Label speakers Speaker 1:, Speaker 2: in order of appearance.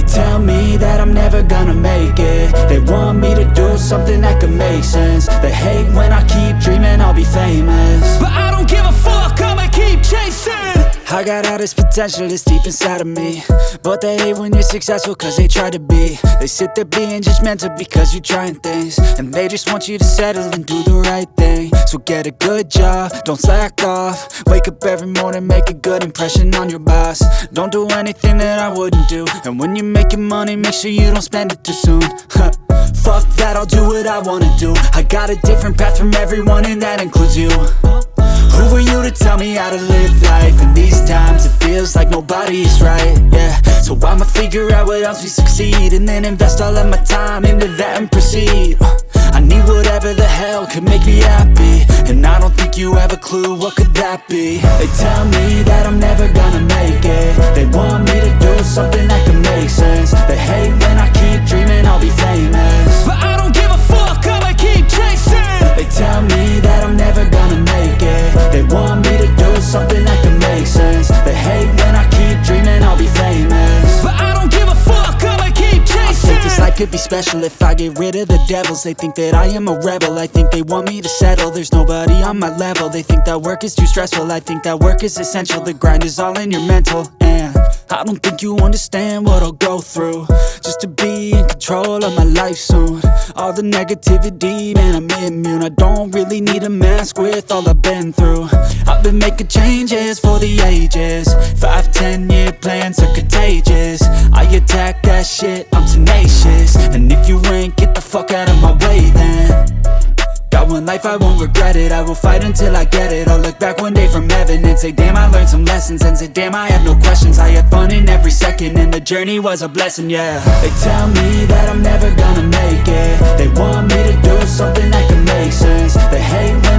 Speaker 1: tell me that I'm never gonna make it. They want me to do something that could make sense. They hate when I keep dreaming I'll be famous,
Speaker 2: but I don't give a fuck, I'ma keep chasing.
Speaker 1: I got all this potential that's deep inside of me, but they hate when you're successful cause they try to be. They sit there being judgmental because you're trying things, and they just want you to settle and do the right thing. So get a good job, don't slack off. Wake up every morning, make a good impression on your boss. Don't do anything that I wouldn't do, and when you're making money, make sure you don't spend it too soon. Fuck that, I'll do what I wanna do. I got a different path from everyone, and that includes you. Who are you to tell me how to live life? In these times it feels like nobody is right, yeah. So I'ma figure out what else we succeed, and then invest all of my time into that and proceed. I need whatever the hell could make me happy, and I don't think you have a clue what could that be. They tell me that I'm never gonna make it. They want me to do something that could make sense. They hate when I keep dreaming I'll be famous,
Speaker 2: but I don't give a fuck, I'ma keep chasing.
Speaker 1: They tell me that I'm never gonna make it. They want me to do something that can make sense. They hate when I keep dreaming I'll be famous,
Speaker 2: but I don't give a fuck, I'ma keep chasing.
Speaker 1: I think this life could be special if I get rid of the devils. They think that I am a rebel, I think they want me to settle. There's nobody on my level. They think that work is too stressful, I think that work is essential. The grind is all in your mental, and I don't think you understand what I'll go through just to be in control of my life soon. All the negativity, man, I'm immune. I don't really need a mask with all I've been through. I've been making changes for the ages. 5-10 year plans are contagious. I attack that shit, I'm tenacious. And if you ain't, get the fuck out of my way then. Got one life, I won't regret it. I will fight until I get it. I'll look back one day from heaven and say, damn, I learned some lessons. And say, damn, I have no questions. I had fun in every second, and the journey was a blessing, yeah. They tell me that I'm never gonna make it. They want me to do something that can make sense. They hate when